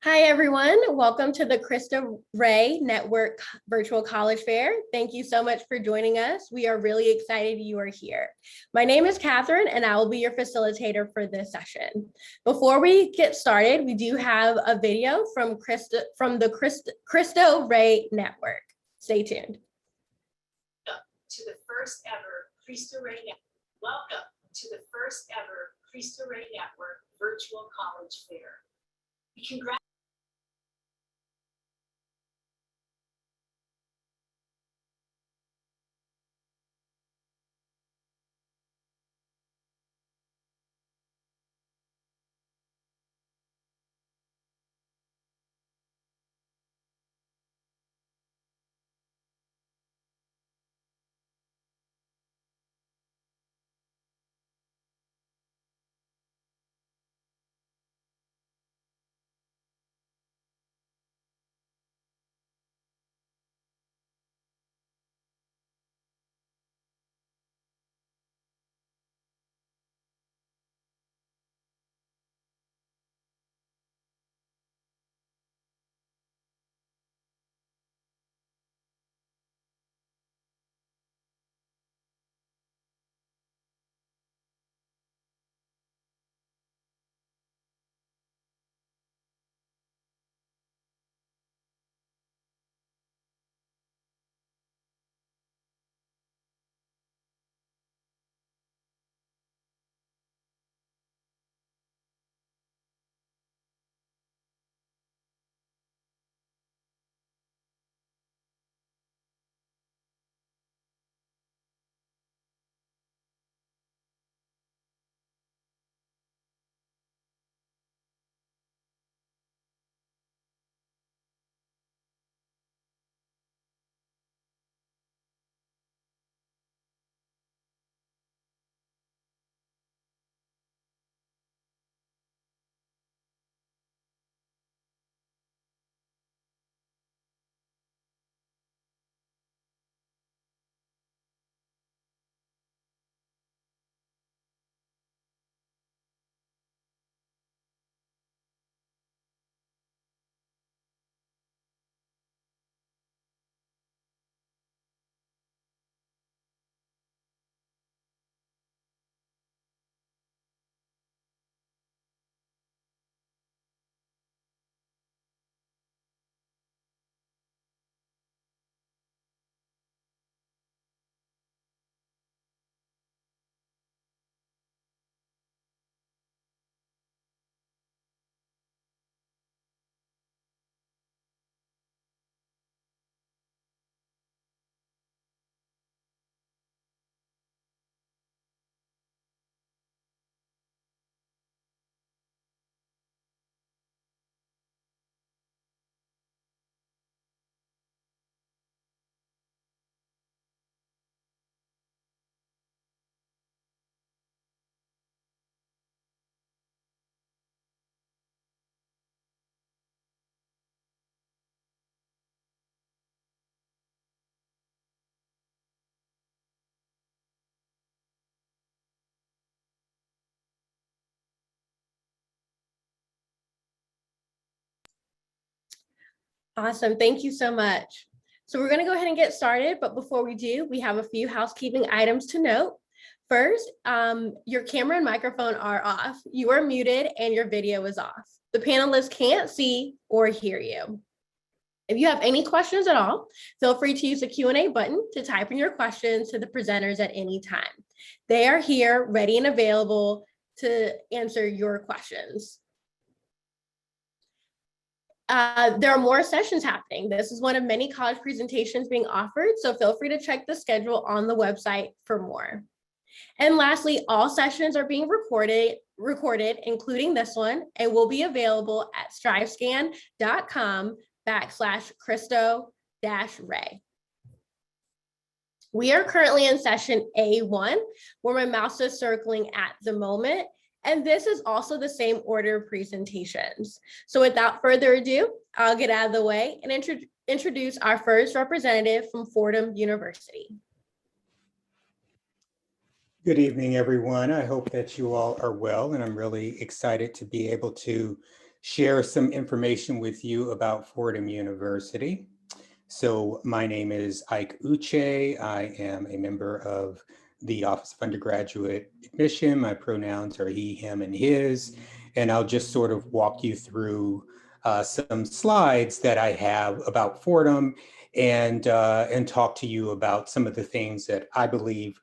Hi, everyone. Welcome to the Cristo Rey Network Virtual College Fair. Thank you so much for joining us. We are really excited you are here. My name is Catherine, and I will be your facilitator for this session. Before we get started, we do have a video from the Cristo Rey Network. Stay tuned. Welcome to the first ever Cristo Rey Network. Welcome to the first ever Cristo Rey Network Virtual College Fair. We congratulate Awesome. Thank you so much. So we're going to go ahead and get started. But before we do, we have a few housekeeping items to note. First, your camera and microphone are off. You are muted and your video is off. The panelists can't see or hear you. If you have any questions at all, feel free to use the Q&A button to type in your questions to the presenters at any time. They are here, ready and available to answer your questions. There are more sessions happening. This is one of many college presentations being offered, so feel free to check the schedule on the website for more. And lastly, all sessions are being recorded, including this one, and will be available at strivescan.com/Cristo-Rey. We are currently in session A1, where my mouse is circling at the moment. And this is also the same order of presentations. So without further ado, I'll get out of the way and introduce our first representative from Fordham University. Good evening, everyone. I hope that you all are well, and I'm really excited to be able to share some information with you about Fordham University. So my name is Ike Uche. I am a member of the Office of Undergraduate Admission. My pronouns are he, him, and his. And I'll just sort of walk you through some slides that I have about Fordham and talk to you about some of the things that I believe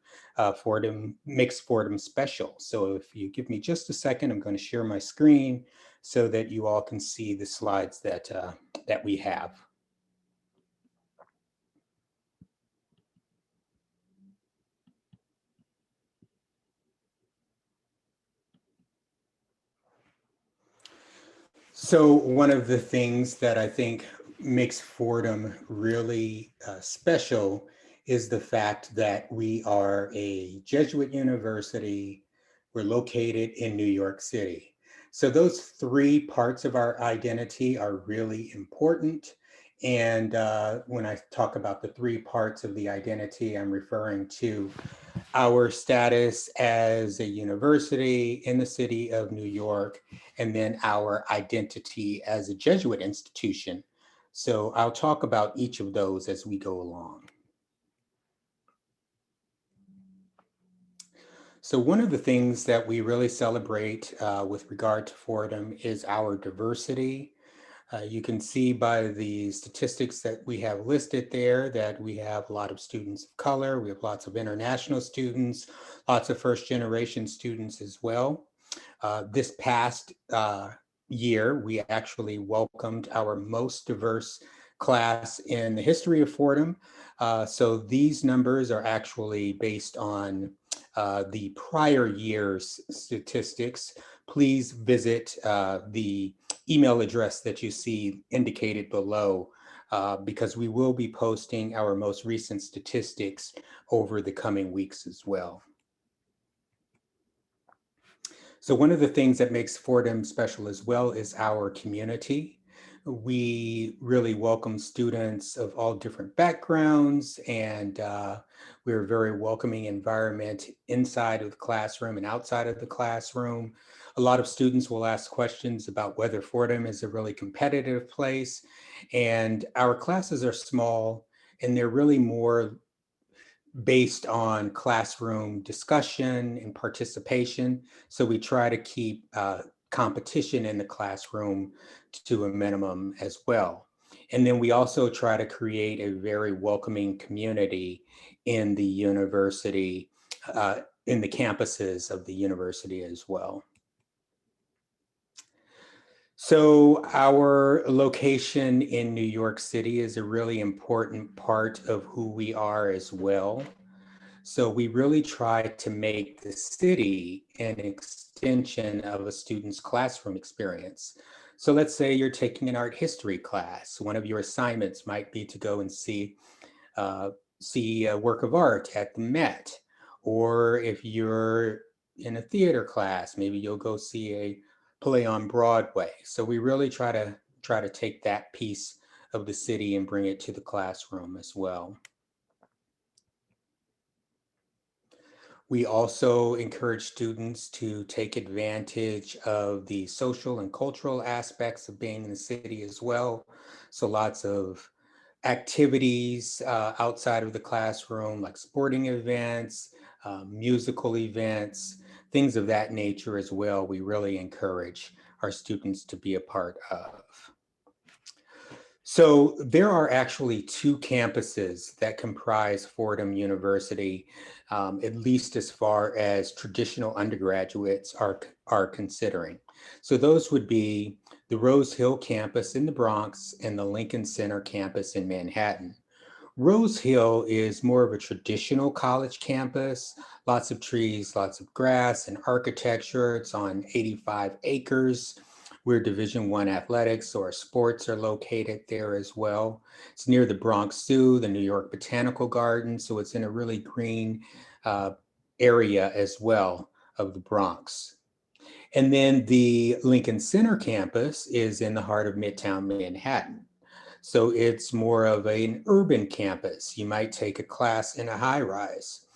Fordham makes Fordham special. So if you give me just a second, I'm going to share my screen so that you all can see the slides that we have. So one of the things that I think makes Fordham really special is the fact that we are a Jesuit university. We're located in New York City. So those three parts of our identity are really important. And when I talk about the three parts of the identity, I'm referring to our status as a university in the city of New York, and then our identity as a Jesuit institution. So I'll talk about each of those as we go along. So one of the things that we really celebrate with regard to Fordham is our diversity. You can see by the statistics that we have listed there that we have a lot of students of color, we have lots of international students, lots of first generation students as well. This past year, we actually welcomed our most diverse class in the history of Fordham. So these numbers are actually based on the prior year's statistics. Please visit the email address that you see indicated below because we will be posting our most recent statistics over the coming weeks as well. So one of the things that makes Fordham special as well is our community. We really welcome students of all different backgrounds, and we're a very welcoming environment inside of the classroom and outside of the classroom. A lot of students will ask questions about whether Fordham is a really competitive place, and our classes are small, and they're really more based on classroom discussion and participation. So we try to keep competition in the classroom to a minimum as well. And then we also try to create a very welcoming community in the university, in the campuses of the university as well. So our location in New York City is a really important part of who we are as well. So we really try to make the city an extension of a student's classroom experience. So let's say you're taking an art history class. One of your assignments might be to go and see a work of art at the Met. Or if you're in a theater class, maybe you'll go see a play on Broadway. So we really try to take that piece of the city and bring it to the classroom as well. We also encourage students to take advantage of the social and cultural aspects of being in the city as well. So lots of activities outside of the classroom, like sporting events, musical events, things of that nature as well. We really encourage our students to be a part of. So there are actually two campuses that comprise Fordham University, at least as far as traditional undergraduates are considering. So those would be the Rose Hill campus in the Bronx and the Lincoln Center campus in Manhattan. Rose Hill is more of a traditional college campus, lots of trees, lots of grass and architecture. It's on 85 acres. We're Division I athletics, so our sports are located there as well. It's near the Bronx Zoo, the New York Botanical Garden, so it's in a really green area as well of the Bronx. And then the Lincoln Center campus is in the heart of Midtown Manhattan. So it's more of an urban campus. You might take a class in a high rise.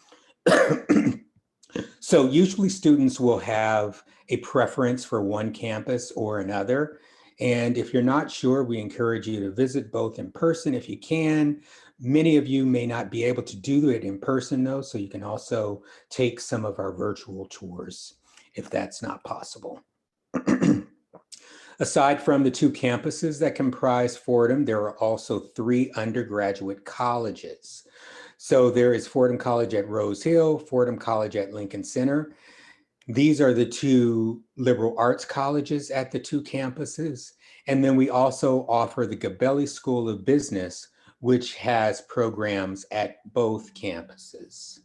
So usually students will have a preference for one campus or another. And if you're not sure, we encourage you to visit both in person if you can. Many of you may not be able to do it in person though, so you can also take some of our virtual tours if that's not possible. Aside from the two campuses that comprise Fordham, there are also 3 undergraduate colleges. So there is Fordham College at Rose Hill, Fordham College at Lincoln Center. These are the 2 liberal arts colleges at the 2 campuses. And then we also offer the Gabelli School of Business, which has programs at both campuses.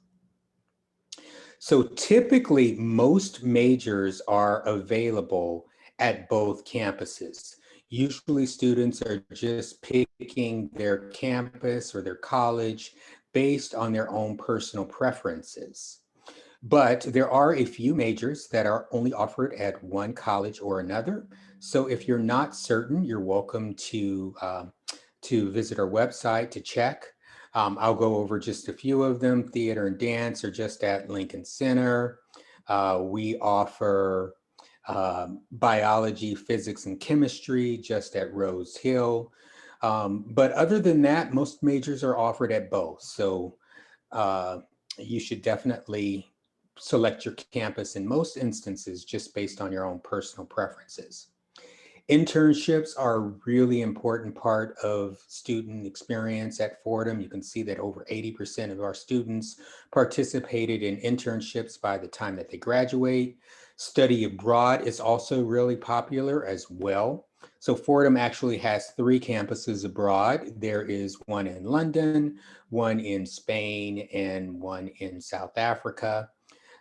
So typically, most majors are available at both campuses. Usually students are just picking their campus or their college based on their own personal preferences. But there are a few majors that are only offered at one college or another. So if you're not certain, you're welcome to visit our website to check. I'll go over just a few of them. Theater and dance are just at Lincoln Center. We offer biology, physics, and chemistry just at Rose Hill. But other than that, most majors are offered at both. So you should definitely select your campus in most instances just based on your own personal preferences. Internships are a really important part of student experience at Fordham. You can see that over 80% of our students participated in internships by the time that they graduate. Study abroad is also really popular as well. So Fordham actually has 3 campuses abroad. There is one in London, one in Spain, and one in South Africa.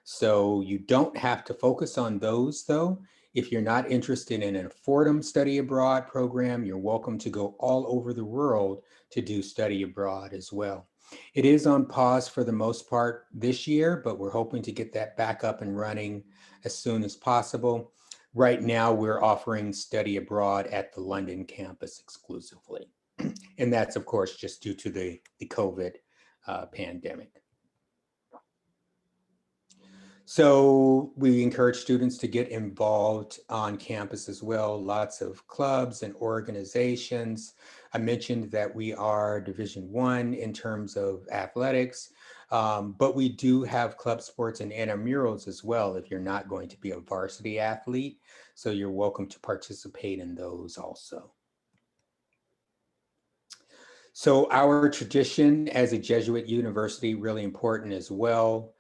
So you don't have to focus on those though. If you're not interested in a Fordham study abroad program, you're welcome to go all over the world to do study abroad as well. It is on pause for the most part this year, but we're hoping to get that back up and running as soon as possible. Right now, we're offering study abroad at the London campus exclusively. And that's, of course, just due to the COVID pandemic. So we encourage students to get involved on campus as well. Lots of clubs and organizations. I mentioned that we are Division I in terms of athletics, but we do have club sports and intramurals as well if you're not going to be a varsity athlete. So you're welcome to participate in those also. So our tradition as a Jesuit university, really important as well.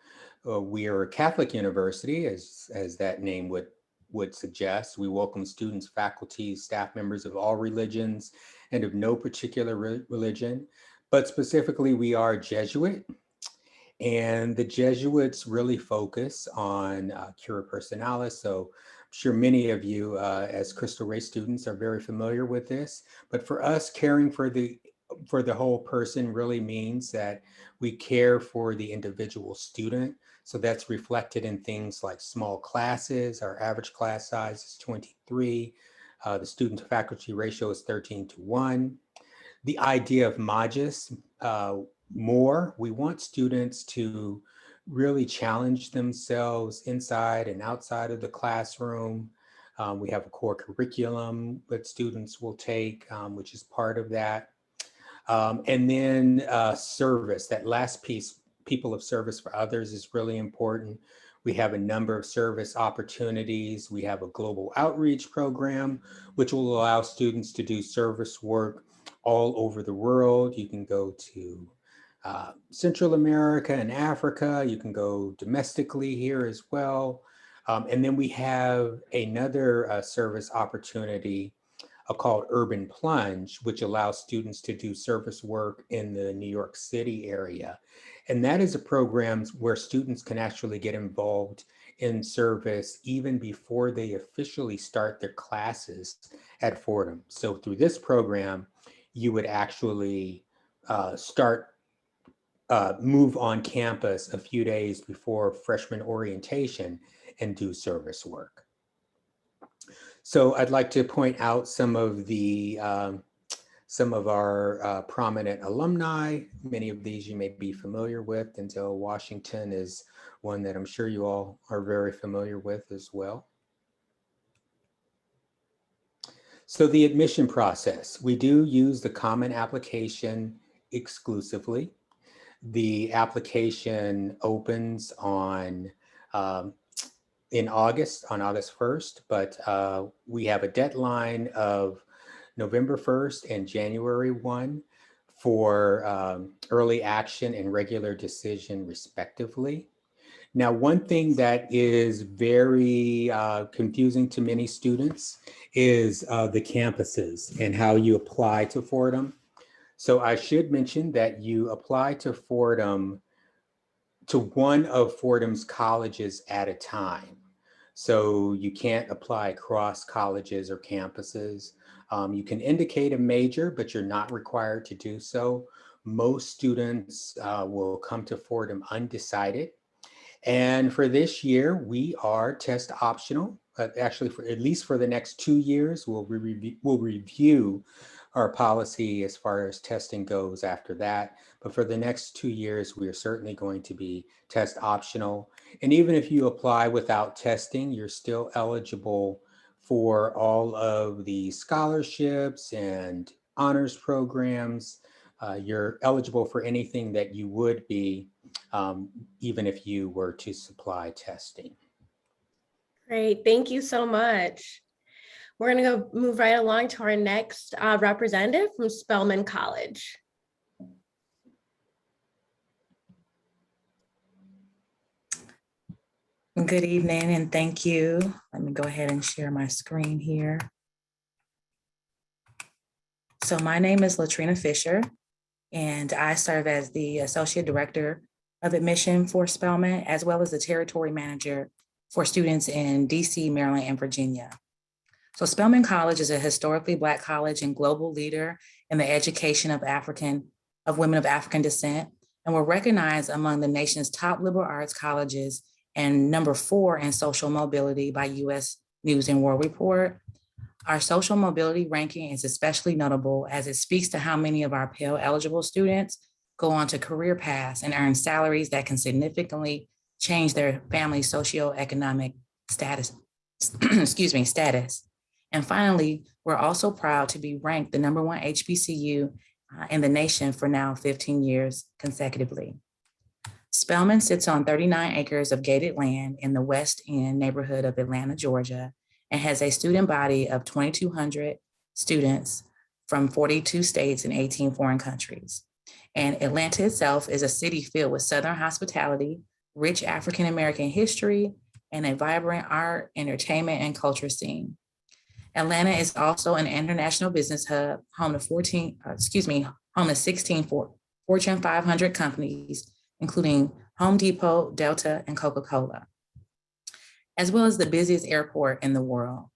We are a Catholic university, as that name would suggest. We welcome students, faculty, staff members of all religions and of no particular religion, but specifically we are Jesuit. And the Jesuits really focus on cura personalis. So I'm sure many of you as Cristo Rey students are very familiar with this, but for us, caring for the whole person really means that we care for the individual student. So that's reflected in things like small classes. Our average class size is 23. The student to faculty ratio is 13:1. The idea of magis, more, we want students to really challenge themselves inside and outside of the classroom. We have a core curriculum that students will take, which is part of that. And then service, that last piece, people of service for others, is really important. We have a number of service opportunities. We have a global outreach program, which will allow students to do service work all over the world. You can go to Central America and Africa. You can go domestically here as well. And then we have another service opportunity called Urban Plunge, which allows students to do service work in the New York City area. And that is a program where students can actually get involved in service even before they officially start their classes at Fordham. So through this program, you would actually move on campus a few days before freshman orientation and do service work. So I'd like to point out some of our prominent alumni. Many of these you may be familiar with. Denzel Washington is one that I'm sure you all are very familiar with as well. So the admission process, we do use the common application exclusively. The application opens um, in August, on August 1st, but we have a deadline of November 1st and January 1 for early action and regular decision respectively. Now, one thing that is very confusing to many students is the campuses and how you apply to Fordham. So I should mention that you apply to Fordham, to one of Fordham's colleges at a time. So you can't apply across colleges or campuses. You can indicate a major, but you're not required to do so. Most students will come to Fordham undecided. And for this year, we are test optional. Actually, for at least for the next 2 years, we'll review our policy as far as testing goes after that. But for the next 2 years, we are certainly going to be test optional. And even if you apply without testing, you're still eligible for all of the scholarships and honors programs. You're eligible for anything that you would be even if you were to supply testing. Great, thank you so much. We're going to go move right along to our next representative from Spelman College. Good evening and thank you. Let me go ahead and share my screen here. So my name is Latrina Fisher, and I serve as the Associate Director of Admission for Spelman, as well as the Territory Manager for students in DC, Maryland, and Virginia. So Spelman College is a historically Black college and global leader in the education of women of African descent, and we're recognized among the nation's top liberal arts colleges and number 4 in social mobility by US News and World Report. Our social mobility ranking is especially notable as it speaks to how many of our Pell eligible students go on to career paths and earn salaries that can significantly change their family's socioeconomic status. status. And finally, we're also proud to be ranked the #1 HBCU in the nation for now 15 years consecutively. Spelman sits on 39 acres of gated land in the West End neighborhood of Atlanta, Georgia, and has a student body of 2,200 students from 42 states and 18 foreign countries. And Atlanta itself is a city filled with Southern hospitality, rich African-American history, and a vibrant art, entertainment, and culture scene. Atlanta is also an international business hub, home to 16 Fortune 500 companies, including Home Depot, Delta, and Coca-Cola, as well as the busiest airport in the world.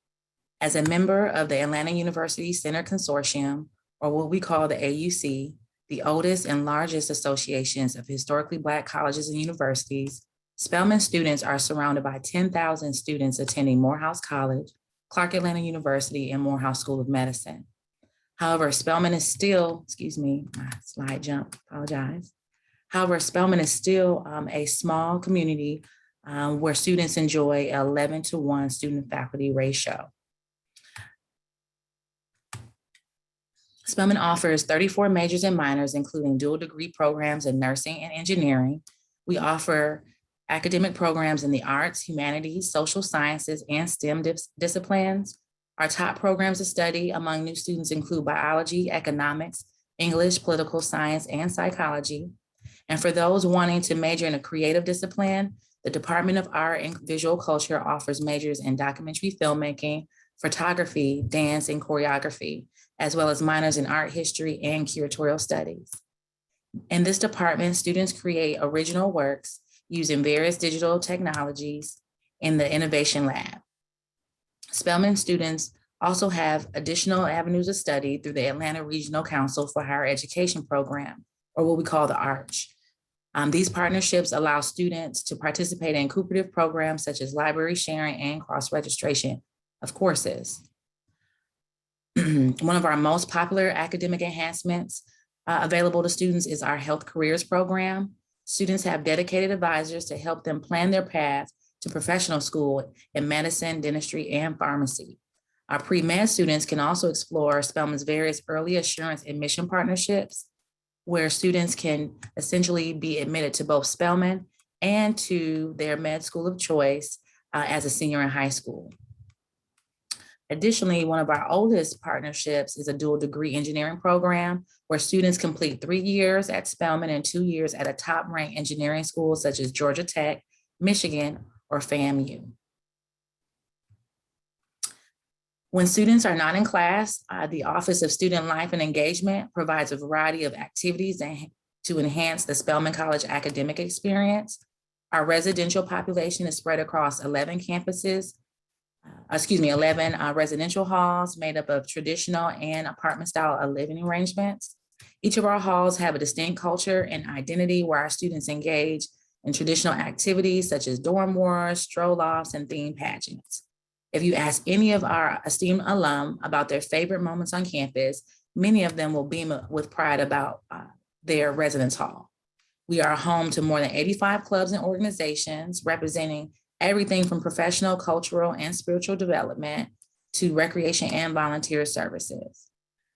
As a member of the Atlanta University Center Consortium, or what we call the AUC, the oldest and largest associations of historically Black colleges and universities, Spelman students are surrounded by 10,000 students attending Morehouse College, Clark Atlanta University, and Morehouse School of Medicine. However, Spelman is still, my slide jump, apologize. However, Spelman is still a small community where students enjoy 11-to-1 student-faculty ratio. Spelman offers 34 majors and minors, including dual degree programs in nursing and engineering. We offer academic programs in the arts, humanities, social sciences, and STEM disciplines. Our top programs of study among new students include biology, economics, English, political science, and psychology. And for those wanting to major in a creative discipline, the Department of Art and Visual Culture offers majors in documentary filmmaking, photography, dance, and choreography, as well as minors in art history and curatorial studies. In this department, students create original works using various digital technologies in the Innovation Lab. Spelman students also have additional avenues of study through the Atlanta Regional Council for Higher Education program, or what we call the ARCH. These partnerships allow students to participate in cooperative programs such as library sharing and cross-registration of courses. One of our most popular academic enhancements available to students is our Health Careers program. Students have dedicated advisors to help them plan their path to professional school in medicine, dentistry, and pharmacy. Our pre-med students can also explore Spelman's various early assurance admission partnerships, where students can essentially be admitted to both Spelman and to their med school of choice as a senior in high school. Additionally, one of our oldest partnerships is a dual degree engineering program where students complete 3 years at Spelman and 2 years at a top-ranked engineering school such as Georgia Tech, Michigan, or FAMU. When students are not in class, the Office of Student Life and Engagement provides a variety of activities to enhance the Spelman College academic experience. Our residential population is spread across 11 campuses, 11 residential halls made up of traditional and apartment style living arrangements. Each of our halls have a distinct culture and identity where our students engage in traditional activities such as dorm wars, stroll-offs, and theme pageants. If you ask any of our esteemed alum about their favorite moments on campus, many of them will beam with pride about their residence hall. We are home to more than 85 clubs and organizations representing everything from professional, cultural, and spiritual development to recreation and volunteer services.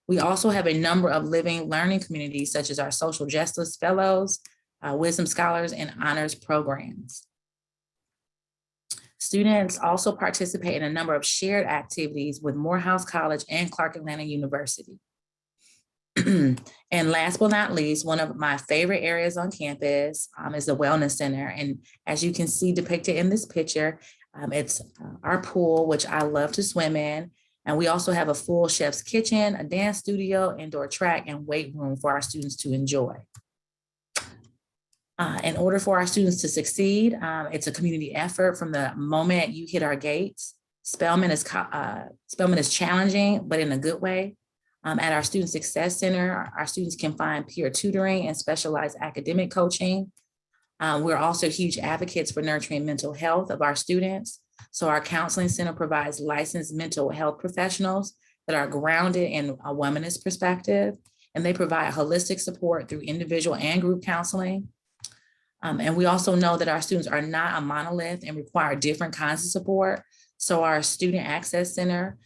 We also have a number of living learning communities such as our social justice fellows, wisdom scholars, and honors programs. Students also participate in a number of shared activities with Morehouse College and Clark Atlanta University. And last but not least, one of my favorite areas on campus is the Wellness Center. And as you can see depicted in this picture, it's our pool, which I love to swim in. And we also have a full chef's kitchen, a dance studio, indoor track, and weight room for our students to enjoy. In order for our students to succeed, it's a community effort from the moment you hit our gates. Spelman is challenging, but in a good way. At our Student Success Center, our students can find peer tutoring and specialized academic coaching. We're also huge advocates for nurturing mental health of our students. So our counseling center provides licensed mental health professionals that are grounded in a womanist perspective, and they provide holistic support through individual and group counseling. And we also know that our students are not a monolith and require different kinds of support. So our Student Access Center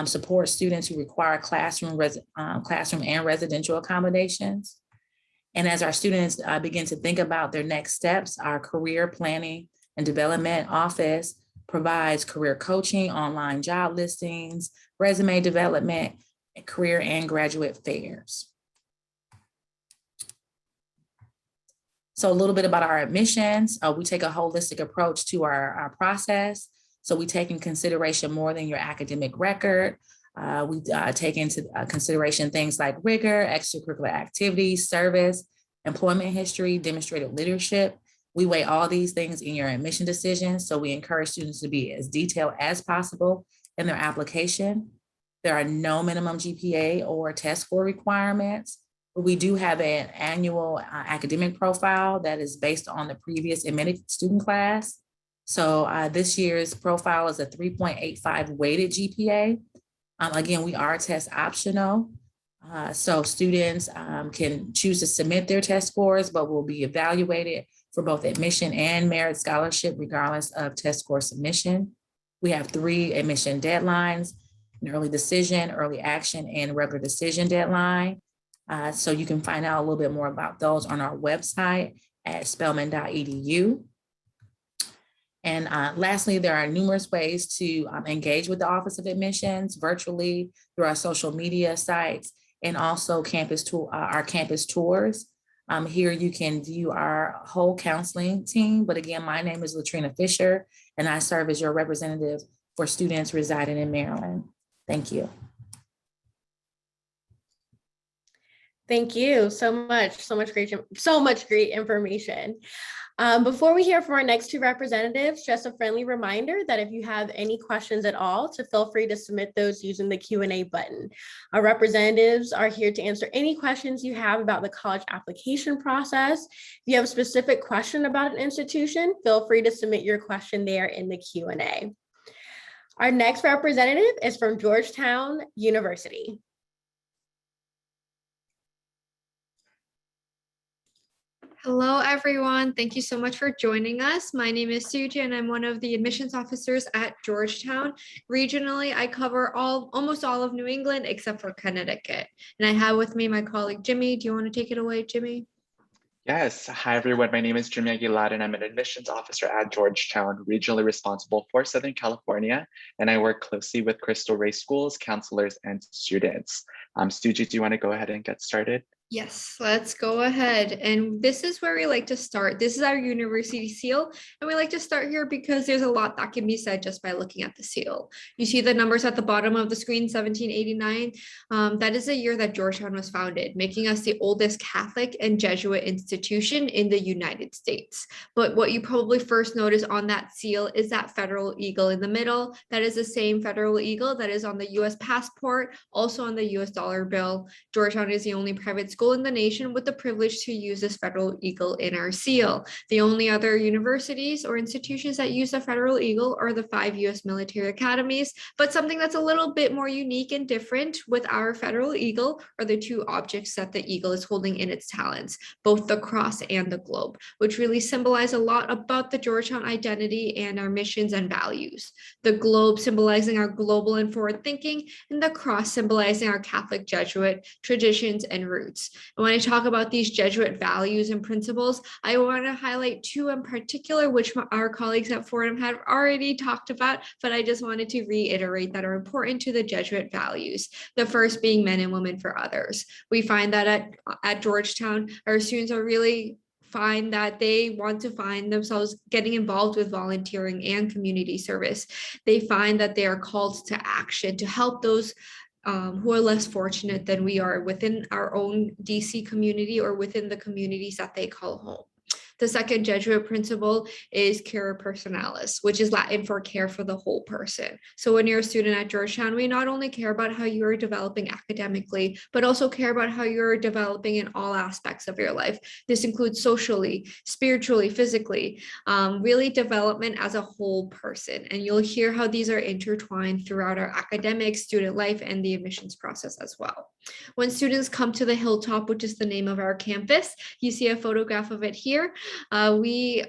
supports students who require classroom and residential accommodations. And as our students begin to think about their next steps, our Career Planning and Development Office provides career coaching, online job listings, resume development, career and graduate fairs. So a little bit about our admissions. We take a holistic approach to our process. So we take in consideration more than your academic record. We take into consideration things like rigor, extracurricular activities, service, employment history, demonstrated leadership. We weigh all these things in your admission decision. So we encourage students to be as detailed as possible in their application. There are no minimum GPA or test score requirements. But we do have an annual academic profile that is based on the previous admitted student class. So this year's profile is a 3.85 weighted GPA. Again, we are test optional. So students can choose to submit their test scores, but will be evaluated for both admission and merit scholarship, regardless of test score submission. We have 3 admission deadlines: an early decision, early action, and regular decision deadline. So you can find out a little bit more about those on our website at spelman.edu. And lastly, there are numerous ways to engage with the Office of Admissions virtually through our social media sites and also our campus tours. Here you can view our whole counseling team. But again, my name is Latrina Fisher, and I serve as your representative for students residing in Maryland. Thank you. Thank you so much great information. Before we hear from our next 2 representatives, just a friendly reminder that if you have any questions at all, to feel free to submit those using the Q&A button. Our representatives are here to answer any questions you have about the college application process. If you have a specific question about an institution, feel free to submit your question there in the Q&A. Our next representative is from Georgetown University. Hello, everyone. Thank you so much for joining us. My name is Suji, and I'm one of the admissions officers at Georgetown. Regionally, I cover almost all of New England except for Connecticut. And I have with me my colleague, Jimmy. Do you want to take it away, Jimmy? Yes. Hi, everyone. My name is Jimmy Aguilar, and I'm an admissions officer at Georgetown, regionally responsible for Southern California. And I work closely with Cristo Rey schools, counselors, and students. Suji, do you want to go ahead and get started? Yes, let's go ahead. And this is where we like to start. This is our university seal. And we like to start here because there's a lot that can be said just by looking at the seal. You see the numbers at the bottom of the screen, 1789. That is the year that Georgetown was founded, making us the oldest Catholic and Jesuit institution in the United States. But what you probably first notice on that seal is that federal eagle in the middle. That is the same federal eagle that is on the US passport, also on the US dollar bill. Georgetown is the only private school in the nation with the privilege to use this federal eagle in our seal. The only other universities or institutions that use the federal eagle are the 5 US military academies, but something that's a little bit more unique and different with our federal eagle are the 2 objects that the eagle is holding in its talons, both the cross and the globe, which really symbolize a lot about the Georgetown identity and our missions and values. The globe symbolizing our global and forward thinking, and the cross symbolizing our Catholic Jesuit traditions and roots. And when I talk about these Jesuit values and principles, I want to highlight 2 in particular, which our colleagues at Fordham have already talked about, but I just wanted to reiterate that are important to the Jesuit values. The first being men and women for others. We find that at Georgetown, our students are really find that they want to find themselves getting involved with volunteering and community service. They find that they are called to action to help those who are less fortunate than we are within our own DC community or within the communities that they call home. The second Jesuit principle is cura personalis, which is Latin for care for the whole person. So when you're a student at Georgetown, we not only care about how you are developing academically, but also care about how you're developing in all aspects of your life. This includes socially, spiritually, physically, really development as a whole person. And you'll hear how these are intertwined throughout our academic, student life, and the admissions process as well. When students come to the Hilltop, which is the name of our campus, you see a photograph of it here. We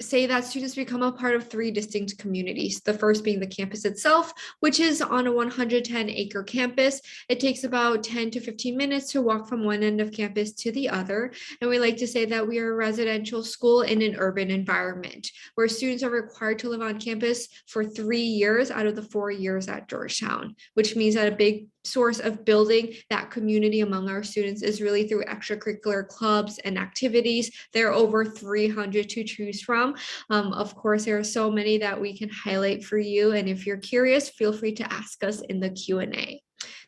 say that students become a part of 3 distinct communities. The first being the campus itself, which is on a 110-acre campus. It takes about 10 to 15 minutes to walk from one end of campus to the other. And we like to say that we are a residential school in an urban environment where students are required to live on campus for 3 years out of the 4 years at Georgetown, which means that a big source of building that community among our students is really through extracurricular clubs and activities. There are over 300 to choose from. Of course, there are so many that we can highlight for you. And if you're curious, feel free to ask us in the Q&A.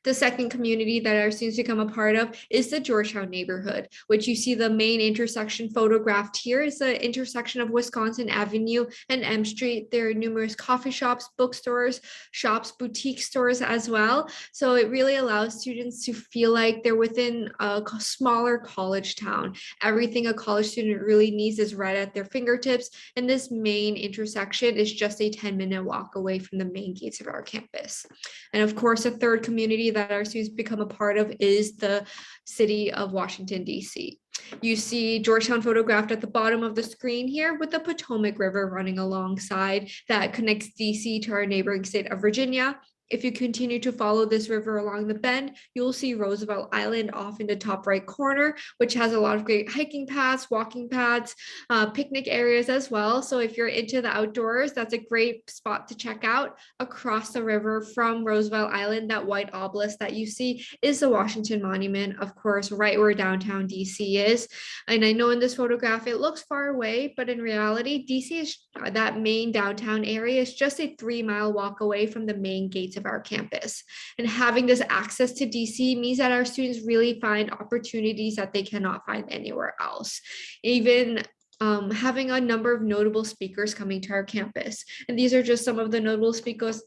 The second community that our students become a part of is the Georgetown Neighborhood, which you see the main intersection photographed here is the intersection of Wisconsin Avenue and M Street. There are numerous coffee shops, bookstores, shops, boutique stores as well. So it really allows students to feel like they're within a smaller college town. Everything a college student really needs is right at their fingertips. And this main intersection is just a 10-minute walk away from the main gates of our campus. And of course, a third community that our students become a part of is the city of Washington, D.C. You see Georgetown photographed at the bottom of the screen here with the Potomac River running alongside that connects D.C. to our neighboring state of Virginia. If you continue to follow this river along the bend, you'll see Roosevelt Island off in the top right corner, which has a lot of great hiking paths, walking paths, picnic areas as well. So if you're into the outdoors, that's a great spot to check out. Across the river from Roosevelt Island, that white obelisk that you see is the Washington Monument, of course, right where downtown DC is. And I know in this photograph, it looks far away, but in reality, DC is that main downtown area is just a 3-mile walk away from the main gates of our campus. And having this access to DC means that our students really find opportunities that they cannot find anywhere else. Even having a number of notable speakers coming to our campus. And these are just some of the notable speakers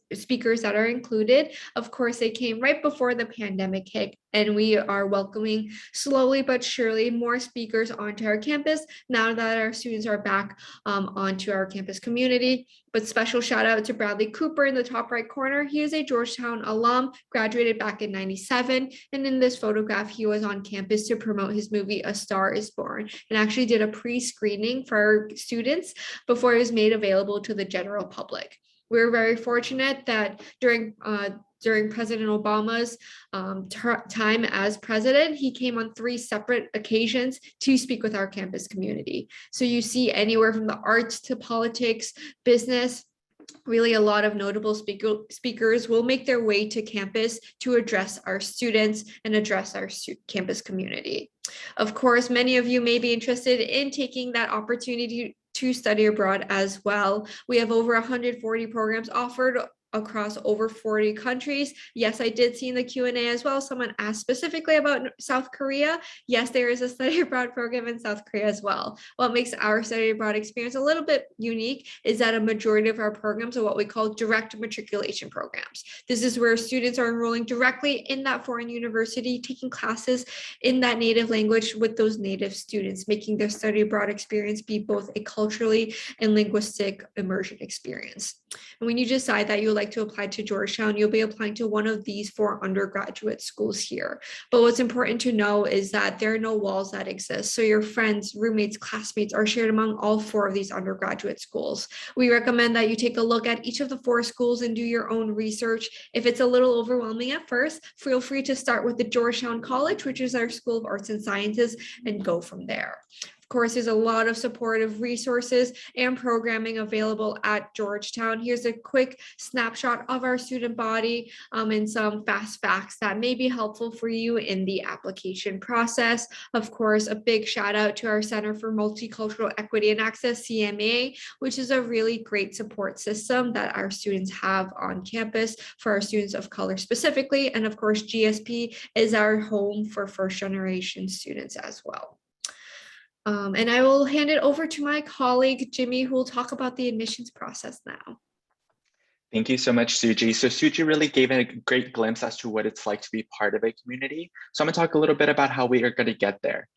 that are included. Of course, they came right before the pandemic hit, And we are welcoming slowly but surely more speakers onto our campus now that our students are back onto our campus community. But special shout out to Bradley Cooper in the top right corner. He is a Georgetown alum, graduated back in '97. And in this photograph, he was on campus to promote his movie A Star is Born, and actually did a pre-screening for our students before it was made available to the general public. We're very fortunate that during President Obama's time as president, he came on 3 separate occasions to speak with our campus community. So you see anywhere from the arts to politics, business, really a lot of notable speakers will make their way to campus to address our students and address our campus community. Of course, many of you may be interested in taking that opportunity to study abroad as well. We have over 140 programs offered across over 40 countries. Yes, I did see in the Q&A as well, someone asked specifically about South Korea. Yes, there is a study abroad program in South Korea as well. What makes our study abroad experience a little bit unique is that a majority of our programs are what we call direct matriculation programs. This is where students are enrolling directly in that foreign university, taking classes in that native language with those native students, making their study abroad experience be both a culturally and linguistic immersion experience. And when you decide that you would like to apply to Georgetown, you'll be applying to one of these 4 undergraduate schools here. But what's important to know is that there are no walls that exist. So your friends, roommates, classmates are shared among all 4 of these undergraduate schools. We recommend that you take a look at each of the 4 schools and do your own research. If it's a little overwhelming at first, feel free to start with the Georgetown College, which is our School of Arts and Sciences, and go from there. Of course, there's a lot of supportive resources and programming available at Georgetown. Here's a quick snapshot of our student body and some fast facts that may be helpful for you in the application process. Of course, a big shout out to our Center for Multicultural Equity and Access, CMA, which is a really great support system that our students have on campus for our students of color specifically. And of course, GSP is our home for first generation students as well. And I will hand it over to my colleague, Jimmy, who will talk about the admissions process now. Thank you so much, Suji. So Suji really gave a great glimpse as to what it's like to be part of a community. So I'm gonna talk a little bit about how we are gonna get there.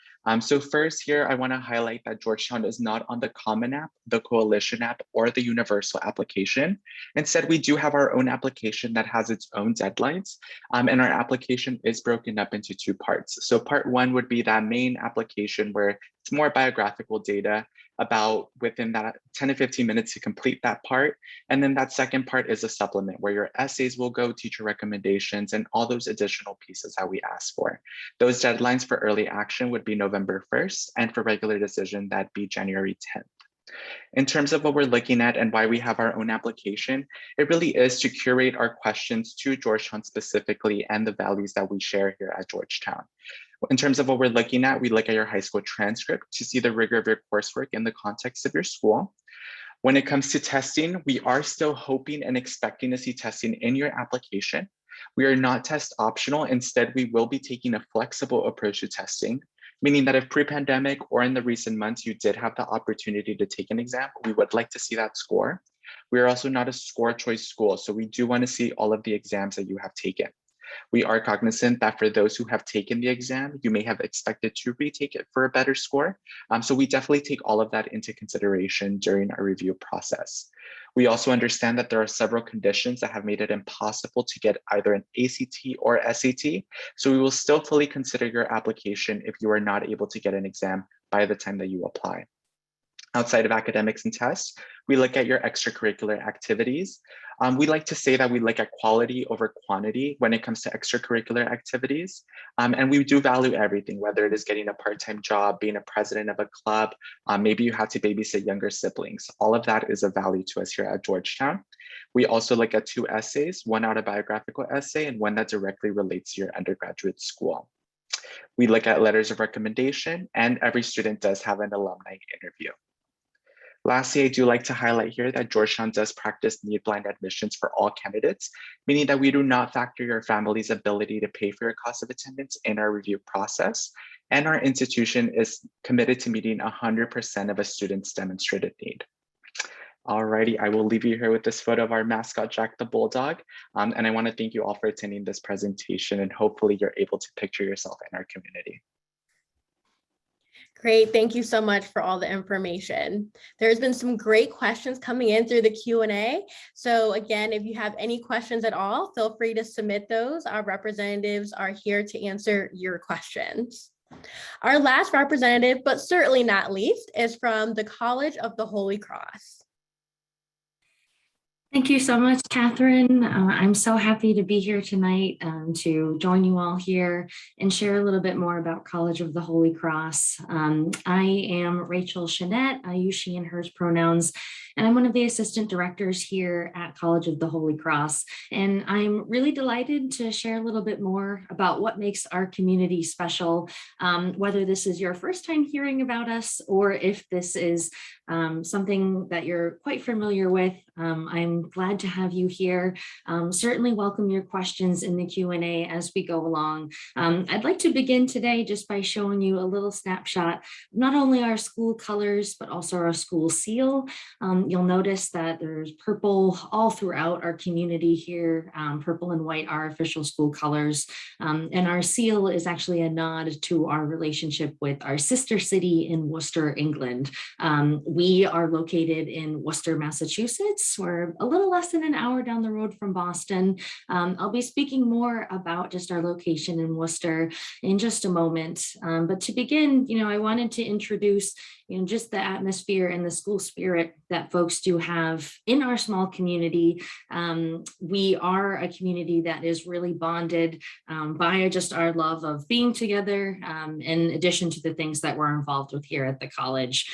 So first here, I wanna highlight that Georgetown is not on the Common App, the Coalition app, or the Universal application. Instead, we do have our own application that has its own deadlines. And our application is broken up into 2 parts. So part 1 would be that main application where it's more biographical data about within that 10 to 15 minutes to complete that part. And then that second part is a supplement where your essays will go, teacher recommendations, and all those additional pieces that we ask for. Those deadlines for early action would be November 1st, and for regular decision, that'd be January 10th. In terms of what we're looking at and why we have our own application, it really is to curate our questions to Georgetown specifically and the values that we share here at Georgetown. In terms of what we're looking at, we look at your high school transcript to see the rigor of your coursework in the context of your school. When it comes to testing, we are still hoping and expecting to see testing in your application. We are not test optional. Instead, we will be taking a flexible approach to testing, meaning that if pre-pandemic or in the recent months, you did have the opportunity to take an exam, we would like to see that score. We are also not a score choice school, so we do want to see all of the exams that you have taken. We are cognizant that for those who have taken the exam, you may have expected to retake it for a better score. So we definitely take all of that into consideration during our review process. We also understand that there are several conditions that have made it impossible to get either an ACT or SAT. So we will still fully consider your application if you are not able to get an exam by the time that you apply. Outside of academics and tests, we look at your extracurricular activities. We like to say that we look at quality over quantity when it comes to extracurricular activities. And we do value everything, whether it is getting a part-time job, being a president of a club, maybe you have to babysit younger siblings. All of that is of value to us here at Georgetown. We also look at 2 essays, one autobiographical essay and one that directly relates to your undergraduate school. We look at letters of recommendation, and every student does have an alumni interview. Lastly, I do like to highlight here that Georgetown does practice need-blind admissions for all candidates, meaning that we do not factor your family's ability to pay for your cost of attendance in our review process. And our institution is committed to meeting 100% of a student's demonstrated need. Alrighty, I will leave you here with this photo of our mascot, Jack the Bulldog. And I want to thank you all for attending this presentation, and hopefully you're able to picture yourself in our community. Great, thank you so much for all the information. There's been some great questions coming in through the Q&A. So again, if you have any questions at all, feel free to submit those. Our representatives are here to answer your questions. Our last representative, but certainly not least, is from the College of the Holy Cross. Thank you so much, Catherine. I'm so happy to be here tonight to join you all here and share a little bit more about College of the Holy Cross. I am Rachel Chanette. I use she and hers pronouns, and I'm one of the assistant directors here at College of the Holy Cross. And I'm really delighted to share a little bit more about what makes our community special, whether this is your first time hearing about us or if this is something that you're quite familiar with. I'm glad to have you here. Certainly welcome your questions in the Q&A as we go along. I'd like to begin today just by showing you a little snapshot, not only our school colors, but also our school seal. You'll notice that there's purple all throughout our community here. Purple and white are official school colors. And our seal is actually a nod to our relationship with our sister city in Worcester, England. We are located in Worcester, Massachusetts. We're a little less than an hour down the road from Boston. I'll be speaking more about just our location in Worcester in just a moment. But to begin, I wanted to introduce just the atmosphere and the school spirit that folks do have in our small community. We are a community that is really bonded by just our love of being together, in addition to the things that we're involved with here at the college.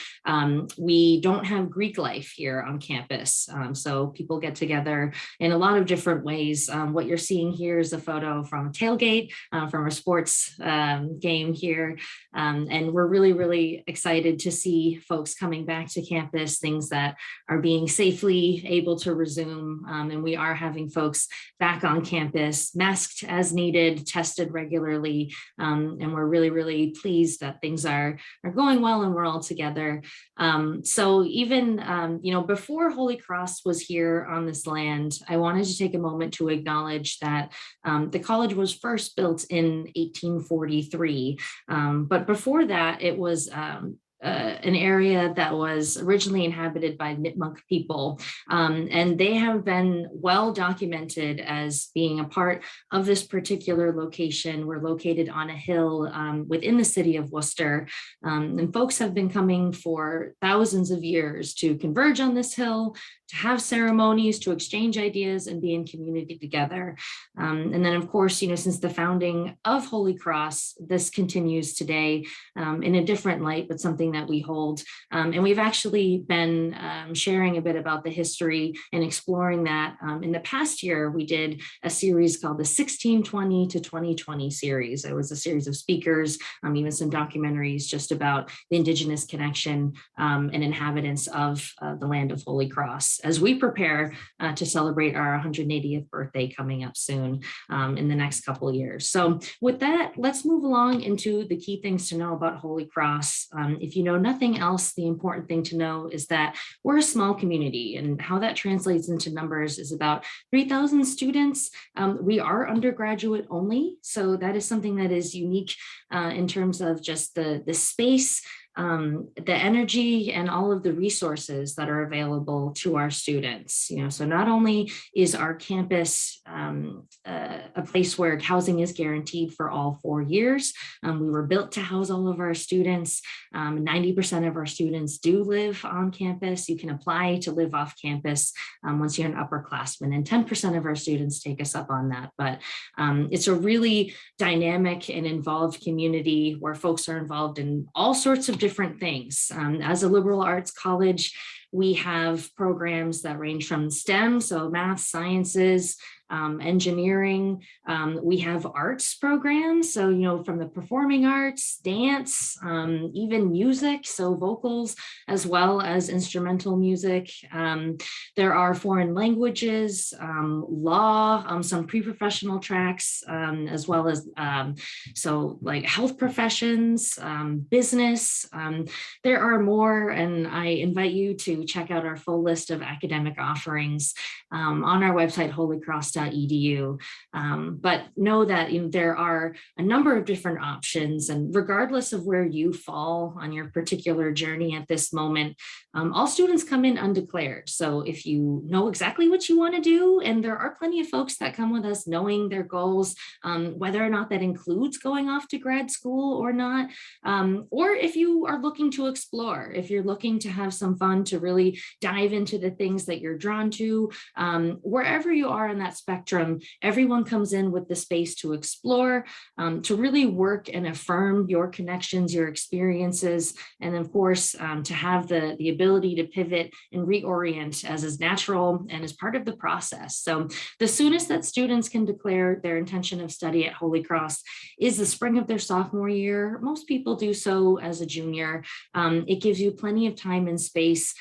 We don't have Greek life here on campus, so people get together in a lot of different ways. What you're seeing here is a photo from a tailgate from a sports game here, and we're really, really excited to see folks coming back to campus, things that are being safely able to resume, and we are having folks back on campus, masked as needed, tested regularly, and we're really, really pleased that things are going well and we're all together. So even, before Holy Cross was here on this land, I wanted to take a moment to acknowledge that the college was first built in 1843, but before that, it was an area that was originally inhabited by Nipmuc people. And they have been well documented as being a part of this particular location. We're located on a hill within the city of Worcester. And folks have been coming for thousands of years to converge on this hill, to have ceremonies, to exchange ideas and be in community together. And then of course, since the founding of Holy Cross, this continues today in a different light, but something that we hold. And we've actually been sharing a bit about the history and exploring that. In the past year, we did a series called the 1620 to 2020 series. It was a series of speakers, even some documentaries just about the Indigenous connection and inhabitants of the land of Holy Cross, as we prepare to celebrate our 180th birthday coming up soon in the next couple of years. So with that, let's move along into the key things to know about Holy Cross. If you know nothing else, the important thing to know is that we're a small community, and how that translates into numbers is about 3,000 students. We are undergraduate only, so that is something that is unique in terms of just the space, the energy and all of the resources that are available to our students. So not only is our campus a place where housing is guaranteed for all 4 years, we were built to house all of our students. 90% of our students do live on campus. You can apply to live off campus once you're an upperclassman, and 10% of our students take us up on that. But it's a really dynamic and involved community where folks are involved in all sorts of different things. As a liberal arts college, we have programs that range from STEM, so math, sciences, engineering. We have arts programs. So, from the performing arts, dance, even music, so vocals, as well as instrumental music. There are foreign languages, law, some pre-professional tracks, as well as so like health professions, business. There are more, and I invite you to check out our full list of academic offerings on our website, holycross.edu. But know that there are a number of different options, and regardless of where you fall on your particular journey at this moment, all students come in undeclared. So if you know exactly what you want to do, and there are plenty of folks that come with us knowing their goals, whether or not that includes going off to grad school or not, or if you are looking to explore, if you're looking to have some fun, to really dive into the things that you're drawn to, wherever you are on that spectrum, everyone comes in with the space to explore, to really work and affirm your connections, your experiences, and of course, to have the ability to pivot and reorient as is natural and as part of the process. So the soonest that students can declare their intention of study at Holy Cross is the spring of their sophomore year. Most people do so as a junior. It gives you plenty of time and space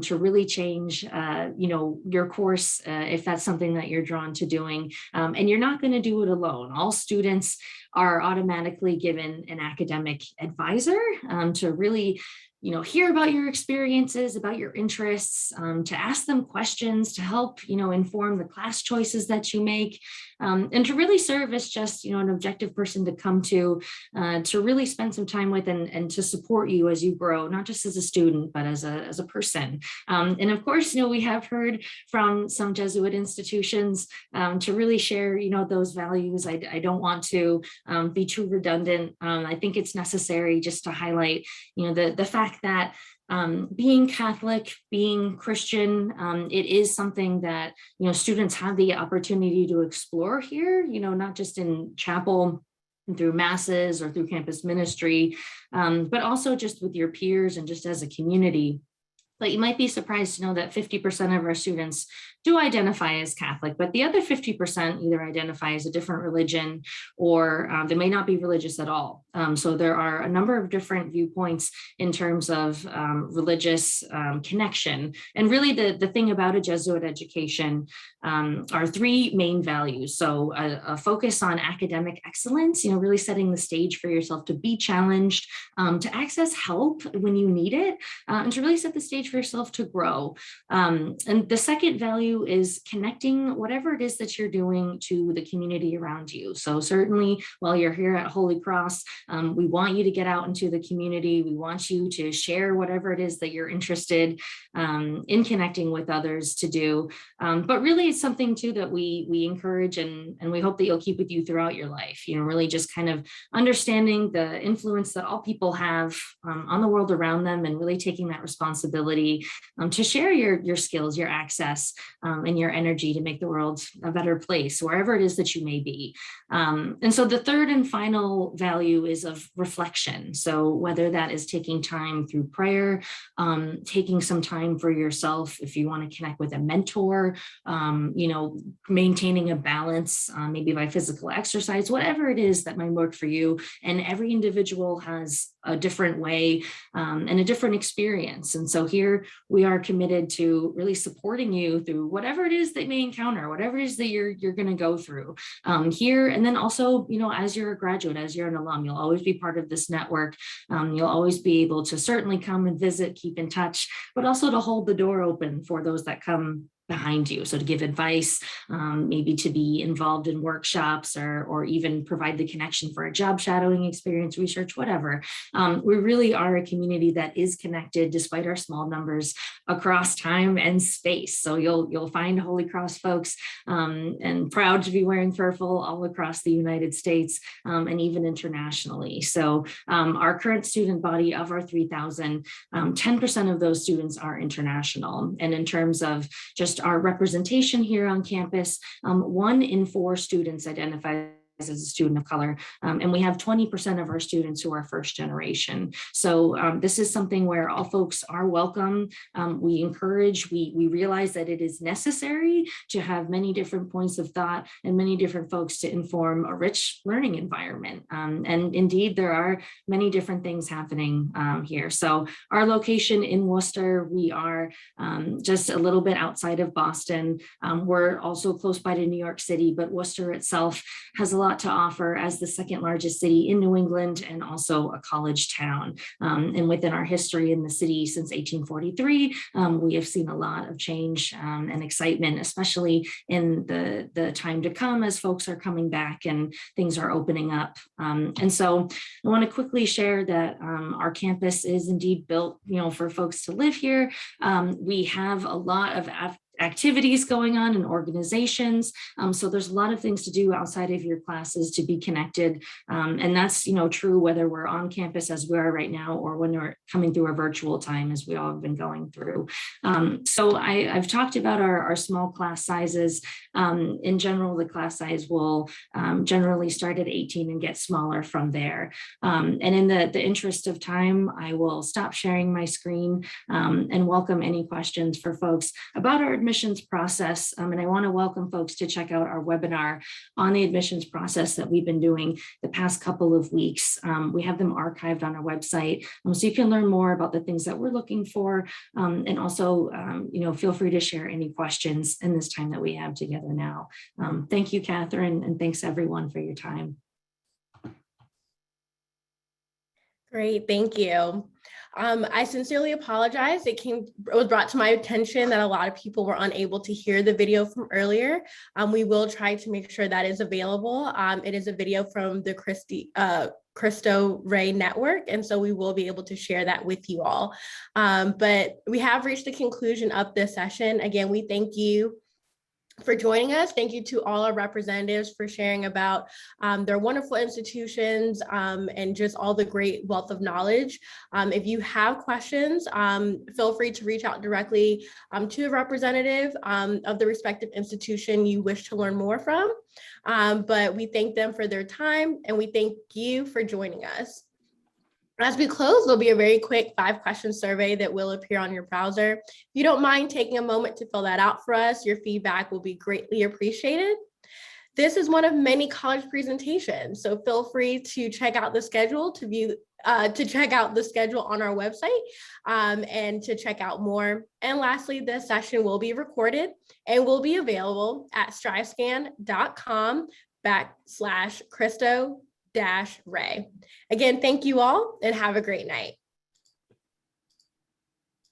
to really change, your course if that's something that you're drawn to doing. And you're not going to do it alone. All students are automatically given an academic advisor to really hear about your experiences, about your interests, to ask them questions, to help, inform the class choices that you make, and to really serve as just, an objective person to come to really spend some time with and to support you as you grow, not just as a student, but as a person. And of course, we have heard from some Jesuit institutions to really share, those values. I don't want to be too redundant. I think it's necessary just to highlight, the fact that being Catholic, being Christian, it is something that, students have the opportunity to explore here, not just in chapel, through masses or through campus ministry, but also just with your peers and just as a community. But you might be surprised to know that 50% of our students do identify as Catholic, but the other 50% either identify as a different religion or they may not be religious at all. So there are a number of different viewpoints in terms of religious connection. And really the thing about a Jesuit education are three main values. So a focus on academic excellence, really setting the stage for yourself to be challenged, to access help when you need it, and to really set the stage for yourself to grow. And the second value is connecting whatever it is that you're doing to the community around you. So certainly while you're here at Holy Cross, we want you to get out into the community. We want you to share whatever it is that you're interested in connecting with others to do. But really it's something too that we encourage and we hope that you'll keep with you throughout your life, really just kind of understanding the influence that all people have on the world around them and really taking that responsibility to share your skills, your access, and your energy to make the world a better place, wherever it is that you may be. And so the third and final value is of reflection. So whether that is taking time through prayer, taking some time for yourself, if you want to connect with a mentor, maintaining a balance, maybe by physical exercise, whatever it is that might work for you. And every individual has a different way and a different experience. And so here we are committed to really supporting you through whatever it is that you may encounter, whatever it is that you're going to go through here. And then also, as you're a graduate, as you're an alum, you'll always be part of this network. You'll always be able to certainly come and visit, keep in touch, but also to hold the door open for those that come behind you. So to give advice, maybe to be involved in workshops or even provide the connection for a job shadowing experience, research, whatever. We really are a community that is connected despite our small numbers across time and space. So you'll find Holy Cross folks and proud to be wearing purple all across the United States and even internationally. So our current student body of our 3,000, 10% of those students are international. And in terms of just our representation here on campus, 1 in 4 students identify as a student of color. And we have 20% of our students who are first generation. So this is something where all folks are welcome. We encourage, we realize that it is necessary to have many different points of thought and many different folks to inform a rich learning environment. And indeed, there are many different things happening here. So our location in Worcester, we are just a little bit outside of Boston. We're also close by to New York City, but Worcester itself has a lot to offer as the second largest city in New England and also a college town. And within our history in the city since 1843, we have seen a lot of change and excitement, especially in the time to come as folks are coming back and things are opening up. And so I want to quickly share that our campus is indeed built, for folks to live here. We have a lot of activities going on in organizations. So there's a lot of things to do outside of your classes to be connected. And that's, true whether we're on campus as we are right now, or when we're coming through a virtual time as we all have been going through. So I've talked about our small class sizes. In general, the class size will generally start at 18 and get smaller from there. And in the interest of time, I will stop sharing my screen and welcome any questions for folks about our admissions process. And I want to welcome folks to check out our webinar on the admissions process that we've been doing the past couple of weeks. We have them archived on our website, so you can learn more about the things that we're looking for. And also, feel free to share any questions in this time that we have together now. Thank you, Catherine, and thanks everyone for your time. Great, thank you. I sincerely apologize. It was brought to my attention that a lot of people were unable to hear the video from earlier. We will try to make sure that is available. It is a video from the Cristo Rey network, and so we will be able to share that with you all. But we have reached the conclusion of this session. Again, we thank you for joining us. Thank you to all our representatives for sharing about their wonderful institutions and just all the great wealth of knowledge. If you have questions, feel free to reach out directly to a representative of the respective institution you wish to learn more from. But we thank them for their time, and we thank you for joining us. As we close, there'll be a very quick 5-question survey that will appear on your browser. If you don't mind taking a moment to fill that out for us, your feedback will be greatly appreciated. This is one of many college presentations, so feel free to check out the schedule check out the schedule on our website and to check out more. And lastly, this session will be recorded and will be available at strivescan.com/Cristo-Rey. Again, thank you all and have a great night.